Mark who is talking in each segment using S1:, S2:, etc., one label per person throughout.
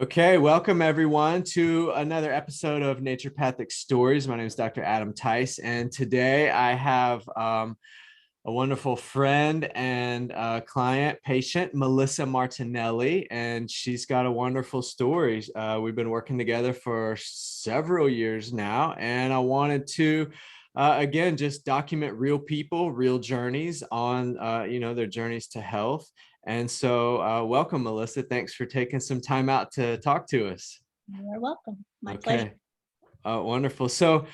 S1: Okay, welcome everyone to another episode of Naturopathic Stories. My name is Dr. Adam Tice, and today I have a wonderful friend and client, patient, Melissa Martinelli, and she's got a wonderful story. We've been working together for several years now, and I wanted to again just document real people, real journeys on their journeys to health. And so welcome, Melissa. Thanks for taking some time out to talk to us.
S2: You're welcome. My pleasure.
S1: Okay. Wonderful. So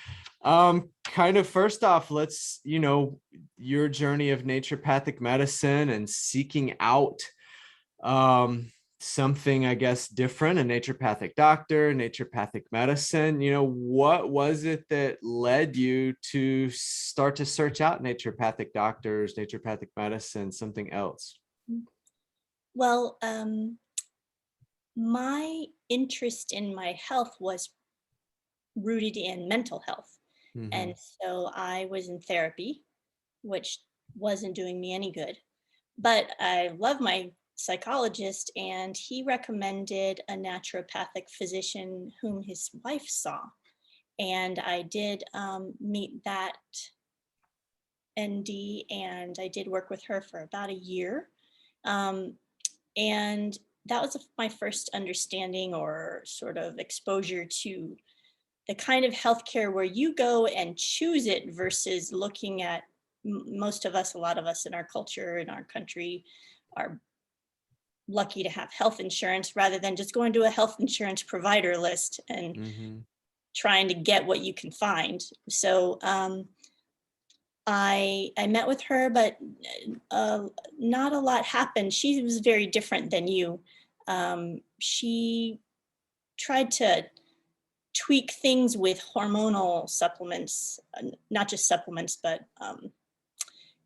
S1: kind of first off, let's, your journey of naturopathic medicine and seeking out something, I guess, different, a naturopathic doctor, naturopathic medicine. What was it that led you to start to search out naturopathic doctors, naturopathic medicine, something else?
S2: Well, my interest in my health was rooted in mental health.
S1: Mm-hmm.
S2: And so I was in therapy, which wasn't doing me any good. But I love my psychologist, and he recommended a naturopathic physician whom his wife saw. And I did meet that ND, and I did work with her for about a year. Um, and that was my first understanding or sort of exposure to the kind of healthcare where you go and choose it versus looking at most of us, a lot of us in our culture, in our country, are lucky to have health insurance rather than just going to a health insurance provider list and
S1: Mm-hmm.
S2: trying to get what you can find. So I met with her, but not a lot happened. She was very different than you. She tried to tweak things with hormonal supplements, not just supplements, but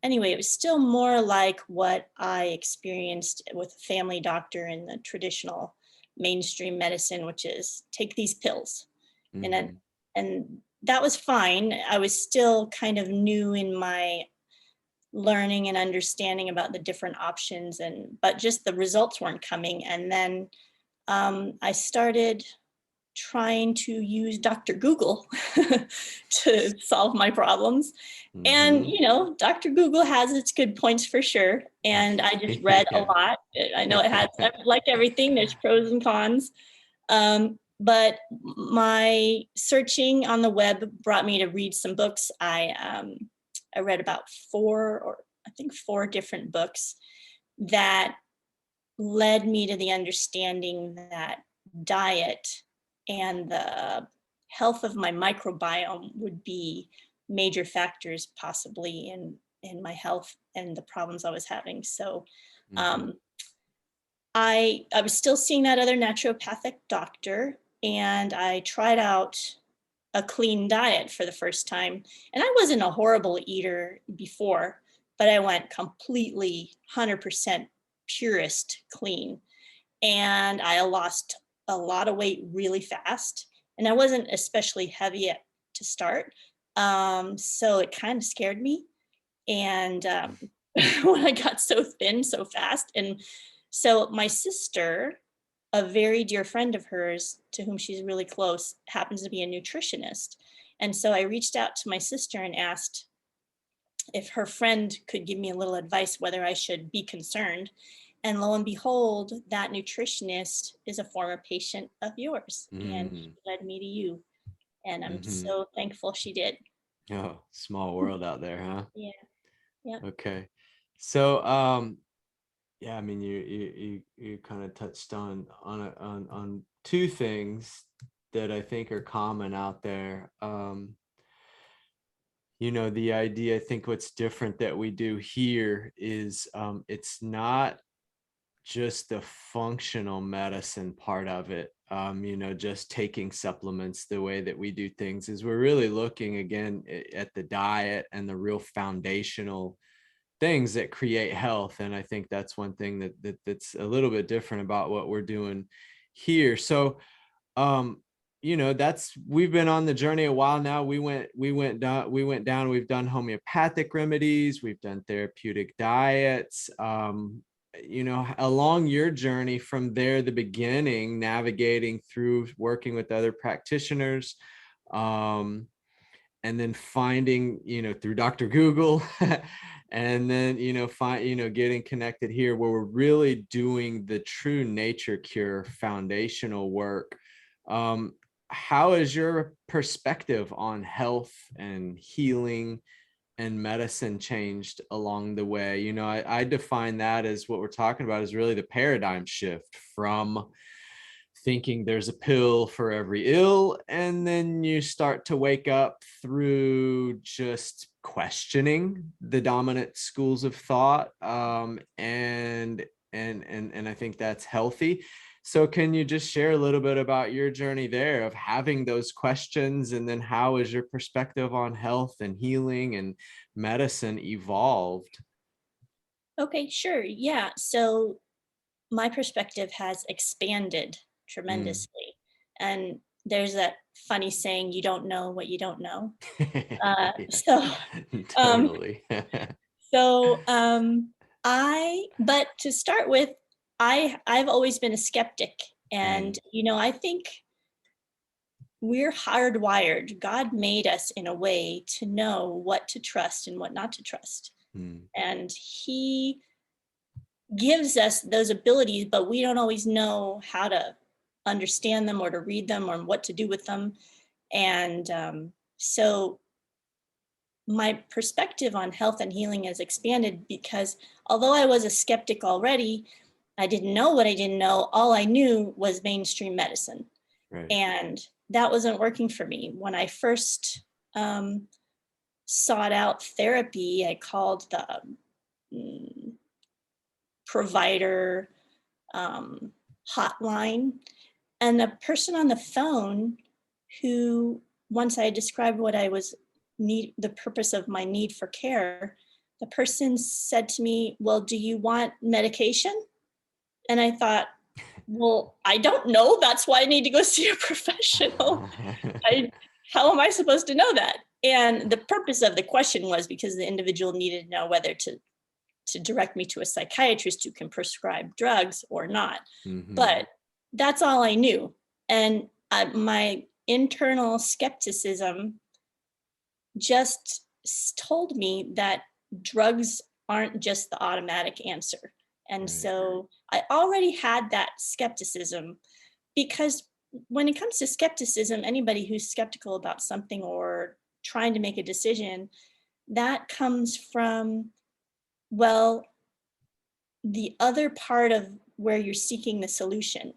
S2: anyway, it was still more like what I experienced with a family doctor in the traditional mainstream medicine, which is take these pills. And then,
S1: Mm-hmm.
S2: and that was fine. I was still kind of new in my learning and understanding about the different options, but just the results weren't coming. And then I started trying to use Dr. Google to solve my problems. And,
S1: Mm-hmm.
S2: Dr. Google has its good points for sure. And I just read a
S1: Yeah.
S2: lot. I know it has, like everything, there's pros and cons. But my searching on the web brought me to read some books. I read about four different books that led me to the understanding that diet and the health of my microbiome would be major factors possibly in my health and the problems I was having. So
S1: Mm-hmm.
S2: um, I was still seeing that other naturopathic doctor, and I tried out a clean diet for the first time. And I wasn't a horrible eater before, but I went completely 100% purist clean. And I lost a lot of weight really fast. And I wasn't especially heavy to start. So it kind of scared me. And when I got so thin so fast. And so my sister, a very dear friend of hers to whom she's really close, happens to be a nutritionist. And so I reached out to my sister and asked if her friend could give me a little advice whether I should be concerned. And lo and behold, that nutritionist is a former patient of yours, and she
S1: Mm-hmm.
S2: led me to you. And I'm
S1: Mm-hmm.
S2: so thankful she did.
S1: Oh, small world out there, huh?
S2: Yeah. Yeah.
S1: Okay. So, yeah, I mean, you kind of touched on two things that I think are common out there. The idea, I think what's different that we do here is it's not just the functional medicine part of it. Just taking supplements the way that we do things is we're really looking again at the diet and the real foundational things that create health. And I think that's one thing that's a little bit different about what we're doing here. So um that's we've been on the journey a while now. We went down, we've done homeopathic remedies, we've done therapeutic diets, along your journey from there, the beginning, navigating through working with other practitioners, and then finding, through Dr. Google, and then, getting connected here where we're really doing the true nature cure foundational work. How is your perspective on health and healing and medicine changed along the way? I define that as what we're talking about is really the paradigm shift from thinking there's a pill for every ill, and then you start to wake up through just questioning the dominant schools of thought, and I think that's healthy. So can you just share a little bit about your journey there of having those questions, and then how is your perspective on health and healing and medicine evolved?
S2: Okay, sure. Yeah. So my perspective has expanded
S1: Mm.
S2: tremendously. And there's that funny saying, you don't know what you don't know. Uh,
S1: Yeah,
S2: so, um,
S1: totally.
S2: but to start with, I've always been a skeptic. And,
S1: Mm,
S2: I think we're hardwired. God made us in a way to know what to trust and what not to trust.
S1: mm,
S2: And He gives us those abilities, but we don't always know how to understand them or to read them or what to do with them. And so my perspective on health and healing has expanded because although I was a skeptic already, I didn't know what I didn't know. All I knew was mainstream medicine.
S1: right.
S2: And that wasn't working for me. When I first um, sought out therapy, I called the mm, provider um, hotline. And the person on the phone who, once I described what I was the purpose of my need for care, the person said to me, "Well, do you want medication?" And I thought, well, I don't know. That's why I need to go see a professional. I, how am I supposed to know that? And the purpose of the question was because the individual needed to know whether to direct me to a psychiatrist who can prescribe drugs or not.
S1: Hmm.
S2: But that's all I knew. And my internal skepticism just told me that drugs aren't just the automatic answer. And
S1: Right.
S2: so I already had that skepticism because when it comes to skepticism, anybody who's skeptical about something or trying to make a decision, that comes from, well, the other part of where you're seeking the solution,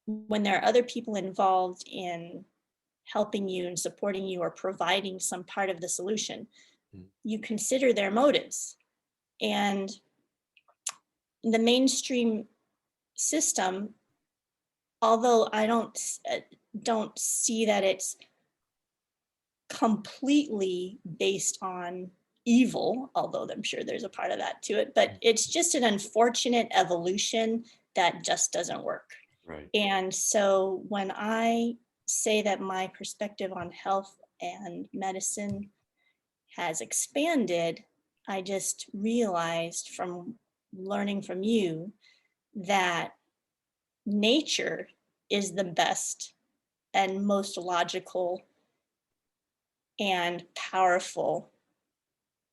S2: when there are other people involved in helping you and supporting you or providing some part of the solution,
S1: Mm,
S2: you consider their motives. And the mainstream system, although I don't see that it's completely based on evil, although I'm sure there's a part of that to it, but it's just an unfortunate evolution that just doesn't work.
S1: right.
S2: And so when I say that my perspective on health and medicine has expanded, I just realized from learning from you that nature is the best and most logical and powerful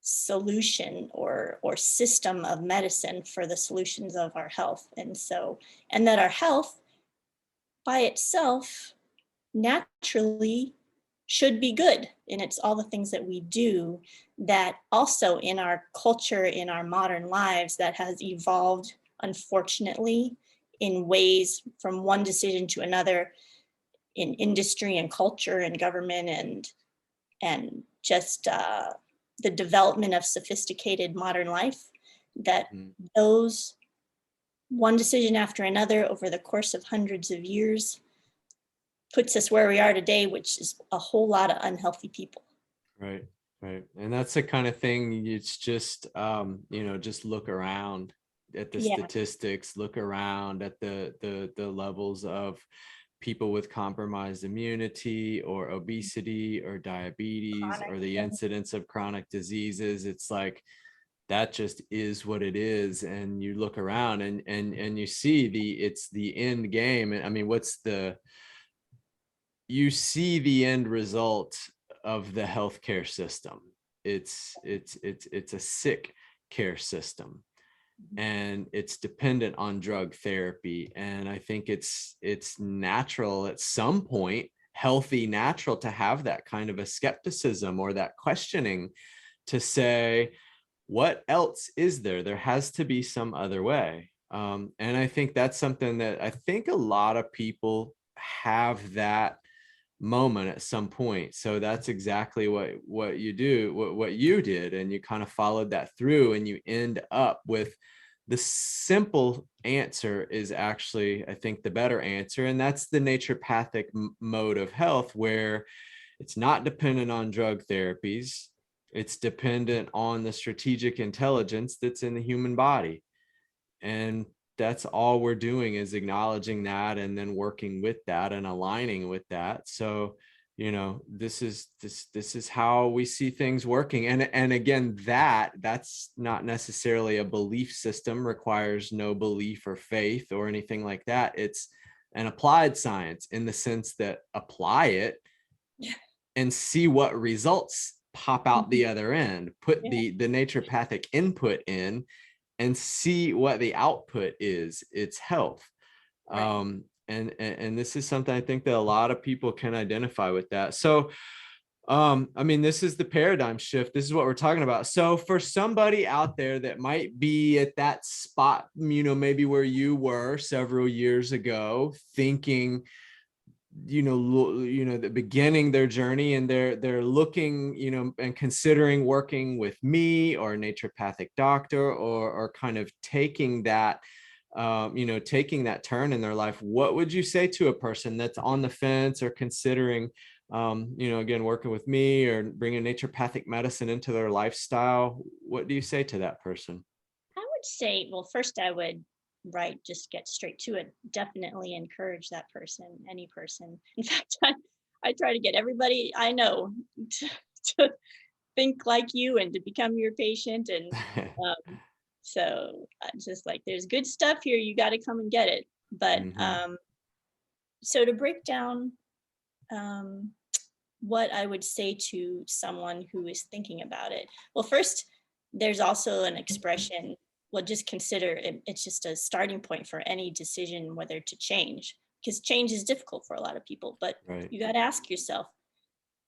S2: solution or system of medicine for the solutions of our health. And that our health by itself naturally should be good. And it's all the things that we do that also in our culture, in our modern lives, that has evolved, unfortunately, in ways from one decision to another in industry and culture and government and just the development of sophisticated modern life, that
S1: Mm,
S2: those one decision after another over the course of hundreds of years puts us where we are today, which is a whole lot of unhealthy people.
S1: right. Right. And that's the kind of thing, it's just, just look around at the
S2: Yeah,
S1: statistics, look around at the levels of people with compromised immunity or obesity or diabetes
S2: chronic.
S1: or the incidence of chronic diseases. It's like that just is what it is. And you look around and you see it's the end game. And I mean, you see the end result of the healthcare system. It's a sick care system, and it's dependent on drug therapy. And I think it's natural at some point, healthy, natural, to have that kind of a skepticism or that questioning, to say, what else is there? There has to be some other way. And I think that's something that I think a lot of people have that moment at some point. So that's exactly what you do, what you did, and you kind of followed that through, and you end up with the simple answer is actually, I think, the better answer, and that's the naturopathic mode of health, where it's not dependent on drug therapies. It's dependent on the strategic intelligence that's in the human body. And that's all we're doing, is acknowledging that and then working with that and aligning with that. So, this is how we see things working. And again, that's not necessarily a belief system, requires no belief or faith or anything like that. It's an applied science, in the sense that apply it and see what results pop out the other end. Put
S2: Yeah,
S1: the naturopathic input in and see what the output is. It's health.
S2: right.
S1: And this is something I think that a lot of people can identify with that. So I mean, this is the paradigm shift. This is what we're talking about. So for somebody out there that might be at that spot, maybe where you were several years ago, thinking, the beginning their journey, and they're looking, and considering working with me or a naturopathic doctor, or kind of taking that taking that turn in their life, what would you say to a person that's on the fence, or considering again, working with me or bringing naturopathic medicine into their lifestyle? What do you say to that person?
S2: I would say, well, first I would, right, just get straight to it. Definitely encourage that person, any person. In fact, I try to get everybody I know to, to think like you and to become your patient. And so just like, there's good stuff here, you got to come and get it. But
S1: Hmm.
S2: so to break down um, what I would say to someone who is thinking about it. Well, first, there's also an expression. Well, just consider it, it's just a starting point for any decision whether to change, because change is difficult for a lot of people. But
S1: Right.
S2: you got to ask yourself,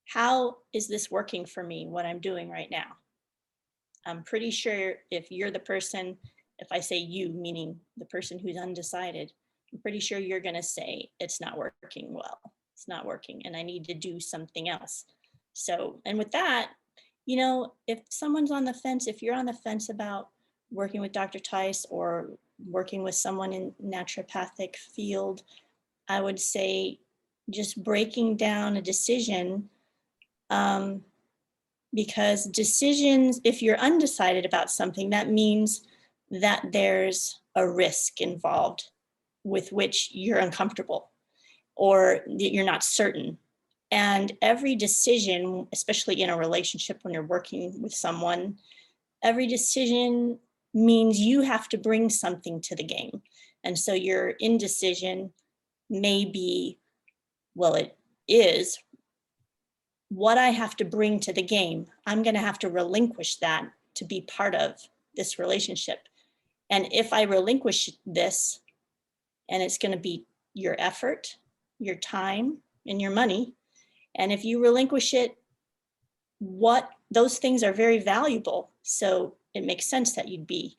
S2: how is this working for me, what I'm doing right now? I'm pretty sure if you're the person, if I say you, meaning the person who's undecided, I'm pretty sure you're going to say it's not working well. It's not working and I need to do something else. So, and with that, if someone's on the fence, if you're on the fence about working with Dr. Tice or working with someone in naturopathic field, I would say just breaking down a decision, um, because decisions, if you're undecided about something, that means that there's a risk involved with which you're uncomfortable or that you're not certain. And every decision, especially in a relationship when you're working with someone, every decision means you have to bring something to the game. And so your indecision may be, well, it is what I have to bring to the game. I'm going to have to relinquish that to be part of this relationship. And if I relinquish this, and it's going to be your effort, your time, and your money, and if you relinquish it, what those things are very valuable. So it makes sense that you'd be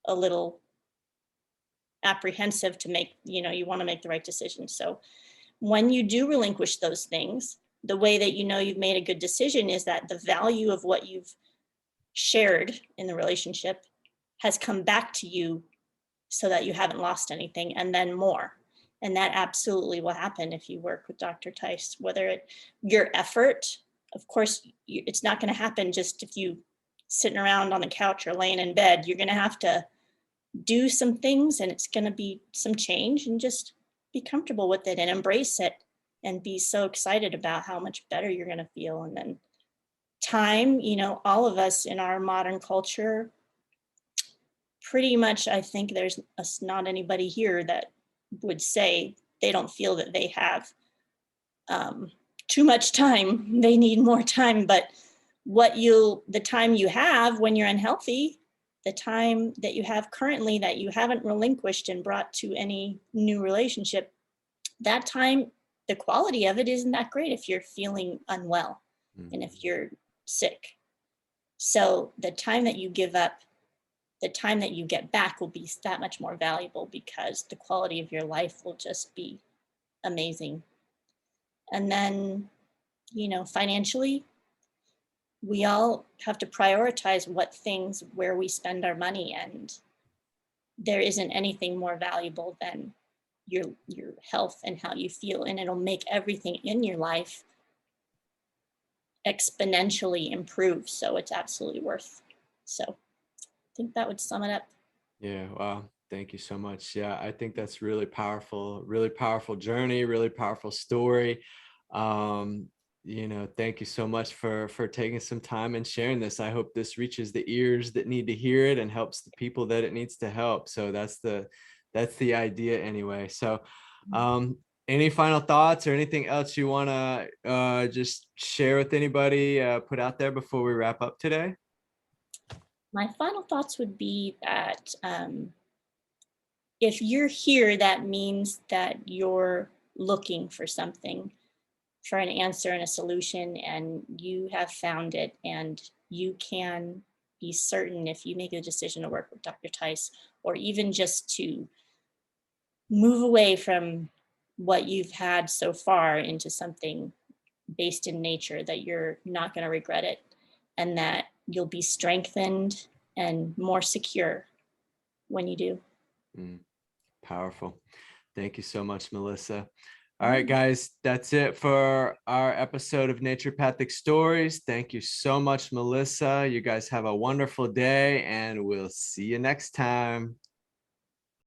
S2: a little apprehensive to make, you want to make the right decision. So when you do relinquish those things, the way that you've made a good decision is that the value of what you've shared in the relationship has come back to you so that you haven't lost anything, and then more. And that absolutely will happen if you work with Dr. Tice, whether your effort, of course, it's not going to happen just if you sitting around on the couch or laying in bed. You're going to have to do some things, and it's going to be some change, and just be comfortable with it and embrace it and be so excited about how much better you're going to feel. And then time, all of us in our modern culture, pretty much, I think there's not anybody here that would say they don't feel that they have um, too much time. They need more time, but the time you have when you're unhealthy, the time that you have currently that you haven't relinquished and brought to any new relationship, that time, the quality of it isn't that great if you're feeling unwell and if you're sick. So the time that you give up, the time that you get back will be that much more valuable because the quality of your life will just be amazing. And then, financially, we all have to prioritize where we spend our money, and there isn't anything more valuable than your health and how you feel, and it'll make everything in your life exponentially improve. So it's absolutely worth. So I think that would sum it up.
S1: Yeah, wow. Thank you so much. Yeah, I think that's really powerful journey, really powerful story. Um, thank you so much for taking some time and sharing this. I hope this reaches the ears that need to hear it and helps the people that it needs to help. So that's the idea anyway. So any final thoughts or anything else you want to just share with anybody, put out there before we wrap up today?
S2: My final thoughts would be that if you're here, that means that you're looking for something, for an answer and a solution, and you have found it. And you can be certain, if you make a decision to work with Dr. Tice, or even just to move away from what you've had so far into something based in nature, that you're not going to regret it, and that you'll be strengthened and more secure when you do.
S1: Mm. Powerful. Thank you so much, Melissa. All right, guys, that's it for our episode of Naturopathic Stories. Thank you so much, Melissa. You guys have a wonderful day, and we'll see you next time.